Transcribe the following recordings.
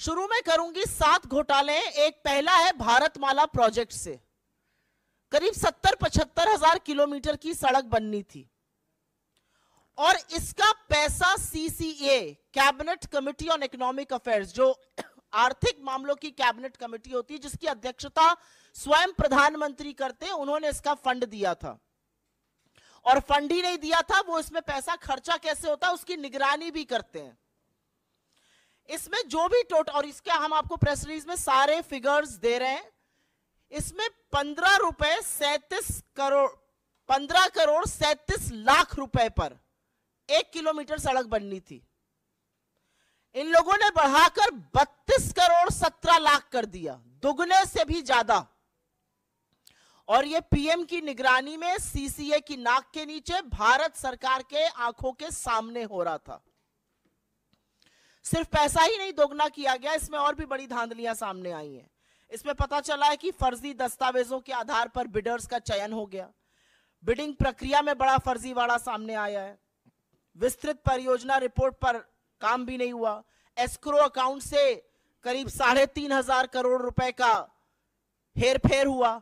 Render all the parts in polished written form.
शुरू में करूंगी 7 घोटाले। एक पहला है भारतमाला प्रोजेक्ट से करीब 70-75 हजार किलोमीटर की सड़क बननी थी और इसका पैसा CCA, cabinet committee on economic affairs, जो आर्थिक मामलों की कैबिनेट कमेटी होती है जिसकी अध्यक्षता स्वयं प्रधानमंत्री करते हैं, उन्होंने इसका फंड दिया था। और फंड ही नहीं दिया था, वो इसमें पैसा खर्चा कैसे होता है उसकी निगरानी भी करते हैं। इसमें जो भी टोटल, और इसके हम आपको प्रेस रिलीज में सारे फिगर्स दे रहे हैं, इसमें 15 करोड़ 37 लाख रुपए पर 1 किलोमीटर सड़क बननी थी। इन लोगों ने बढ़ाकर 32 करोड़ 17 लाख कर दिया, दुगने से भी ज्यादा। और ये पीएम की निगरानी में सीसीए की नाक के नीचे भारत सरकार के आंखों के सामने हो रहा था। सिर्फ पैसा ही नहीं दोगुना किया गया, इसमें और भी बड़ी धांधलियां सामने आई हैं। इसमें पता चला है कि फर्जी दस्तावेजों के आधार पर बिडर्स का चयन हो गया, बिडिंग प्रक्रिया में बड़ा फर्जीवाड़ा सामने आया है, विस्तृत परियोजना रिपोर्ट पर काम भी नहीं हुआ, एस्क्रो अकाउंट से करीब 3,500 करोड़ रुपए का हेरफेर हुआ।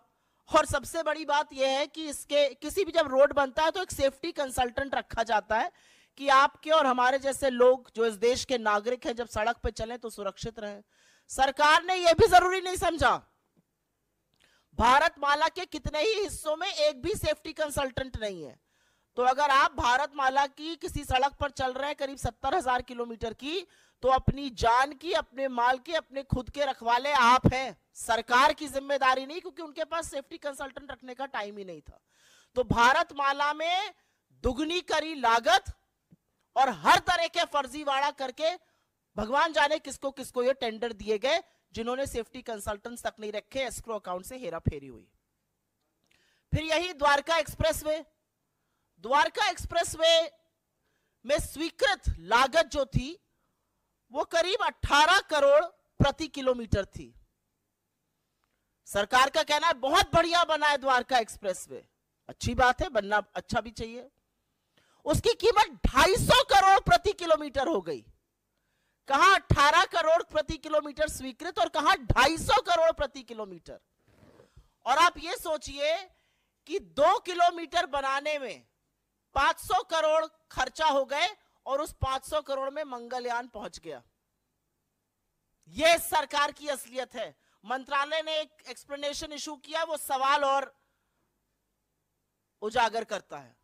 और सबसे बड़ी बात यह है कि इसके किसी भी जब रोड बनता है तो एक सेफ्टी कंसल्टेंट रखा जाता है कि आपके और हमारे जैसे लोग जो इस देश के नागरिक हैं जब सड़क पे चलें तो सुरक्षित रहें। सरकार ने यह भी जरूरी नहीं समझा। भारतमाला के कितने ही हिस्सों में एक भी सेफ्टी कंसल्टेंट नहीं है। तो अगर आप भारतमाला की किसी सड़क पर चल रहे हैं करीब 70,000 किलोमीटर की, तो अपनी जान की, अपने माल की, अपने खुद के रखवाले आप हैं, सरकार की जिम्मेदारी नहीं, क्योंकि उनके पास सेफ्टी कंसल्टेंट रखने का टाइम ही नहीं था। तो भारतमाला में दुगनी करी लागत और हर तरह के फर्जीवाड़ा करके भगवान जाने किसको किसको ये टेंडर दिए गए, जिन्होंने सेफ्टी कंसल्टेंट्स तक नहीं रखे, एस्क्रो अकाउंट से हेराफेरी हुई। फिर यही द्वारका एक्सप्रेसवे, द्वारका एक्सप्रेसवे में स्वीकृत लागत जो थी वो करीब 18 करोड़ प्रति किलोमीटर थी। सरकार का कहना है बहुत बढ़िया बना है द्वारका एक्सप्रेसवे, अच्छी बात है, बनना अच्छा भी चाहिए। उसकी कीमत 250 करोड़ प्रति किलोमीटर हो गई। कहां 18 करोड़ प्रति किलोमीटर स्वीकृत और कहां 250 करोड़ प्रति किलोमीटर। और आप ये सोचिए कि 2 किलोमीटर बनाने में 500 करोड़ खर्चा हो गए और उस 500 करोड़ में मंगलयान पहुंच गया। यह सरकार की असलियत है। मंत्रालय ने एक एक्सप्लेनेशन इशू किया, वो सवाल और उजागर करता है।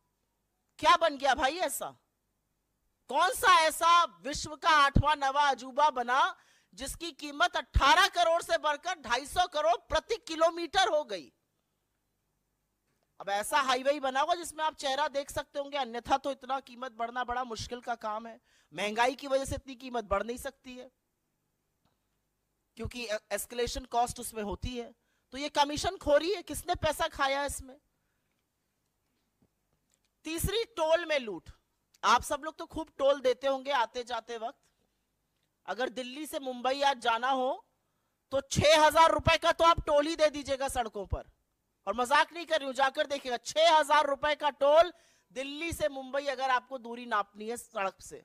क्या बन गया भाई ऐसा? कौन सा ऐसा विश्व का 8वां 9वां अजूबा बना जिसकी कीमत 18 करोड़ से बढ़कर 250 करोड़ प्रति किलोमीटर हो गई? अब ऐसा हाईवे बना होगा जिसमें आप चेहरा देख सकते होंगे, अन्यथा तो इतना कीमत बढ़ना बड़ा मुश्किल का काम है। महंगाई की वजह से इतनी कीमत बढ़ नहीं सकती है क्योंकि एस्केलेशन कॉस्ट उसमें होती है। तो ये कमीशन खोरी है, किसने पैसा खाया इसमें? तीसरी, टोल में लूट। आप सब लोग तो खूब टोल देते होंगे आते जाते वक्त। अगर दिल्ली से मुंबई आज जाना हो तो 6,000 रुपए का तो आप टोल ही दे दीजिएगा सड़कों पर। और मजाक नहीं कर रही हूं, जाकर देखिएगा 6,000 रुपए का टोल दिल्ली से मुंबई अगर आपको दूरी नापनी है सड़क से।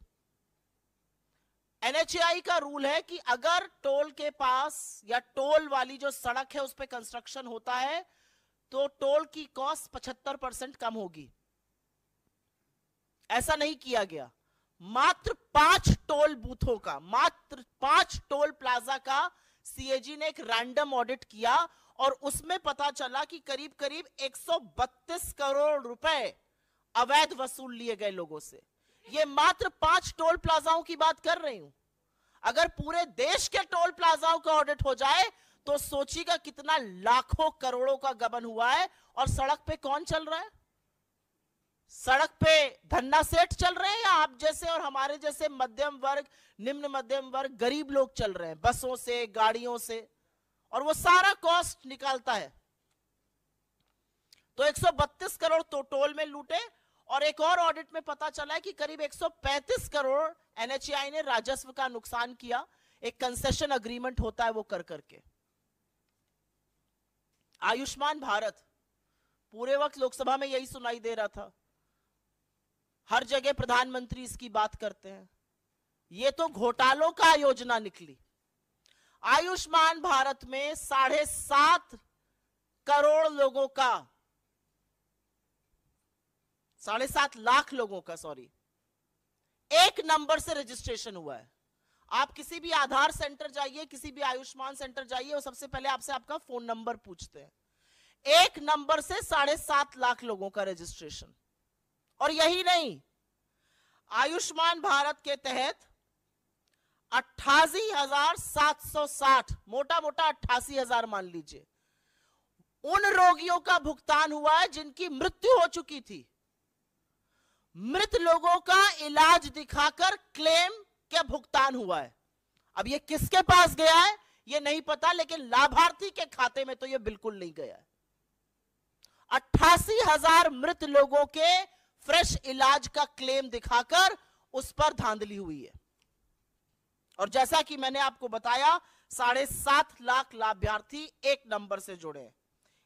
एनएचएआई का रूल है कि अगर टोल के पास या टोल वाली जो सड़क है उस पर कंस्ट्रक्शन होता है तो टोल की कॉस्ट 75% कम होगी। ऐसा नहीं किया गया। मात्र 5 टोल बूथों का, मात्र 5 टोल प्लाजा का सीएजी ने एक रैंडम ऑडिट किया और उसमें पता चला कि करीब करीब 132 करोड़ रुपए अवैध वसूल लिए गए लोगों से। ये मात्र 5 टोल प्लाजाओं की बात कर रही हूं। अगर पूरे देश के टोल प्लाजाओं का ऑडिट हो जाए तो सोचिएगा कितना लाखों करोड़ों का गबन हुआ है। और सड़क पे कौन चल रहा है? सड़क पे धन्ना सेठ चल रहे हैं या आप जैसे और हमारे जैसे मध्यम वर्ग, निम्न मध्यम वर्ग, गरीब लोग चल रहे हैं बसों से, गाड़ियों से, और वो सारा कॉस्ट निकालता है। तो 132 करोड़ तो टोल में लूटे। और एक और ऑडिट में पता चला है कि करीब 135 करोड़ एनएचएआई ने राजस्व का नुकसान किया। एक कंसेशन अग्रीमेंट होता है वो कर करके। आयुष्मान भारत, पूरे वक्त लोकसभा में यही सुनाई दे रहा था, हर जगह प्रधानमंत्री इसकी बात करते हैं। ये तो घोटालों का योजना निकली। आयुष्मान भारत में 7.5 करोड़ लोगों का, 7.5 लाख लोगों का, सॉरी, एक नंबर से रजिस्ट्रेशन हुआ है। आप किसी भी आधार सेंटर जाइए, किसी भी आयुष्मान सेंटर जाइए, वो सबसे पहले आपसे आपका फोन नंबर पूछते हैं। एक नंबर से 7.5 लाख लोगों का रजिस्ट्रेशन। और यही नहीं, आयुष्मान भारत के तहत 88,760, मोटा मोटा 88,000 मान लीजिए, उन रोगियों का भुगतान हुआ है जिनकी मृत्यु हो चुकी थी। मृत लोगों का इलाज दिखाकर क्लेम क्या भुगतान हुआ है। अब ये किसके पास गया है ये नहीं पता, लेकिन लाभार्थी के खाते में तो ये बिल्कुल नहीं गया है। 88,000 मृत लोगों के फ्रेश इलाज का क्लेम दिखाकर उस पर धांधली हुई है। और जैसा कि मैंने आपको बताया, 7.5 लाख लाभार्थी एक नंबर से जुड़े हैं।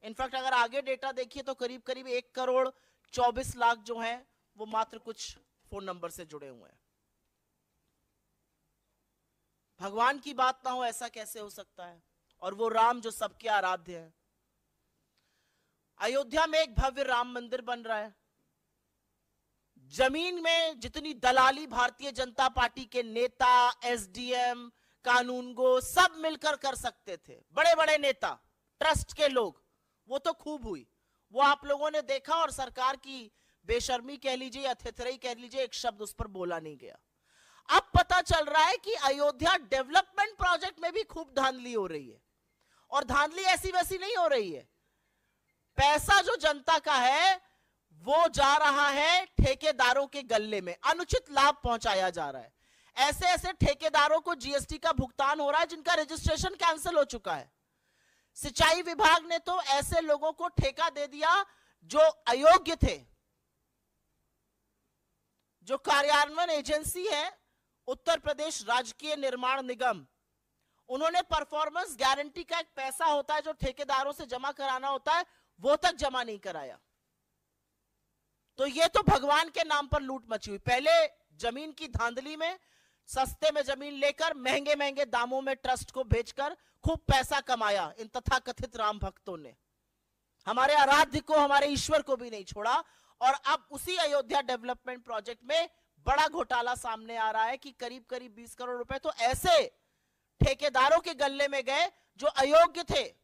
इनफैक्ट अगर आगे डेटा देखिए तो करीब करीब 1,24,00,000 जो हैं वो मात्र कुछ फोन नंबर से जुड़े हुए हैं। भगवान की बात ना हो ऐसा कैसे हो सकता है? और वो राम जो सबके आराध्य है। अयोध्या में एक भव्य राम मंदिर बन रहा है। जमीन में जितनी दलाली भारतीय जनता पार्टी के नेता, एसडीएम, कानूनगो सब मिलकर कर सकते थे, बड़े बड़े नेता, ट्रस्ट के लोग, वो तो खूब हुई, वो आप लोगों ने देखा। और सरकार की बेशर्मी कह लीजिए या थेथराई कह लीजिए, एक शब्द उस पर बोला नहीं गया। अब पता चल रहा है कि अयोध्या डेवलपमेंट प्रोजेक्ट में भी खूब धांधली हो रही है। और धांधली ऐसी वैसी नहीं हो रही है। पैसा जो जनता का है वो जा रहा है ठेकेदारों के गल्ले में, अनुचित लाभ पहुंचाया जा रहा है। ऐसे ऐसे ठेकेदारों को जीएसटी का भुगतान हो रहा है जिनका रजिस्ट्रेशन कैंसिल हो चुका है। सिंचाई विभाग ने तो ऐसे लोगों को ठेका दे दिया जो अयोग्य थे। जो कार्यान्वयन एजेंसी है उत्तर प्रदेश राजकीय निर्माण निगम, उन्होंने परफॉर्मेंस गारंटी का एक पैसा होता है जो ठेकेदारों से जमा कराना होता है, वो तक जमा नहीं कराया। तो ये तो भगवान के नाम पर लूट मची हुई। पहले जमीन की धांधली में सस्ते में जमीन लेकर महंगे महंगे दामों में ट्रस्ट को बेचकर खूब पैसा कमाया इन तथाकथित राम भक्तों ने। हमारे आराध्य को, हमारे ईश्वर को भी नहीं छोड़ा। और अब उसी अयोध्या डेवलपमेंट प्रोजेक्ट में बड़ा घोटाला सामने आ रहा है कि करीब करीब 20 करोड़ रुपए तो ऐसे ठेकेदारों के गल्ले में गए जो अयोग्य थे।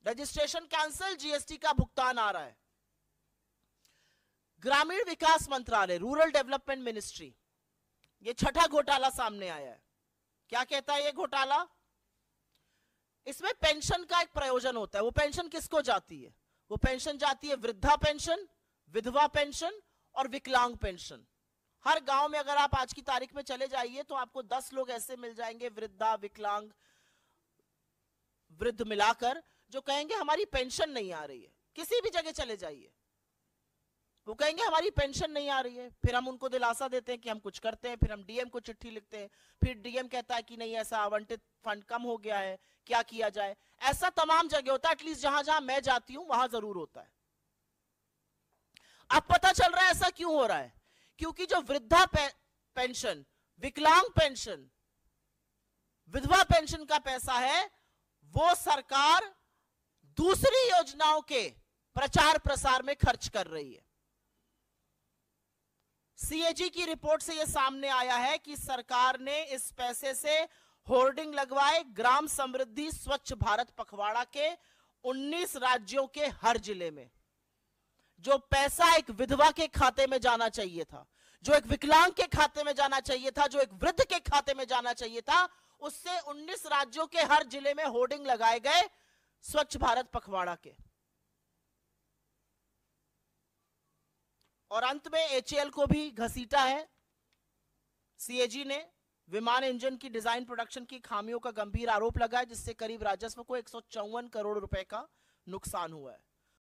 रजिस्ट्रेशन कैंसिल, जीएसटी का भुगतान आ रहा है। ग्रामीण विकास मंत्रालय, रूरल डेवलपमेंट मिनिस्ट्री, ये छठा घोटाला सामने आया है। क्या कहता है ये घोटाला? इसमें पेंशन का एक प्रयोजन होता है। वो पेंशन किसको जाती है? वो पेंशन जाती है वृद्धा पेंशन, विधवा पेंशन और विकलांग पेंशन। हर गांव में अगर आप आज की तारीख में चले जाइए तो आपको 10 लोग ऐसे मिल जाएंगे, वृद्धा, विकलांग, वृद्ध मिलाकर, जो कहेंगे हमारी पेंशन नहीं आ रही है। किसी भी जगह चले जाइए, वो कहेंगे हमारी पेंशन नहीं आ रही है। फिर हम उनको दिलासा देते हैं कि हम कुछ करते हैं, फिर हम डीएम को चिट्ठी लिखते हैं, फिर डीएम कहता है कि नहीं ऐसा आवंटित फंड कम हो गया है, क्या किया जाए। ऐसा तमाम जगह होता है, एटलीस्ट जहां जहां मैं जाती हूं वहां जरूर होता है। अब पता चल रहा है ऐसा क्यों हो रहा है? क्योंकि जो वृद्धा पेंशन, विकलांग पेंशन, विधवा पेंशन का पैसा है वो सरकार दूसरी योजनाओं के प्रचार प्रसार में खर्च कर रही है। सीएजी की रिपोर्ट से यह सामने आया है कि सरकार ने इस पैसे से होर्डिंग लगवाए ग्राम समृद्धि स्वच्छ भारत पखवाड़ा के 19 राज्यों के हर जिले में। जो पैसा एक विधवा के खाते में जाना चाहिए था, जो एक विकलांग के खाते में जाना चाहिए था, जो एक वृद्ध के खाते में जाना चाहिए था, उससे 19 राज्यों के हर जिले में होर्डिंग लगाए गए स्वच्छ भारत पखवाड़ा के। और अंत में एचएएल को भी घसीटा है सीएजी ने। विमान इंजन की डिजाइन प्रोडक्शन की खामियों का गंभीर आरोप लगा है, जिससे करीब राजस्व को 154 करोड़ रुपए का नुकसान हुआ है।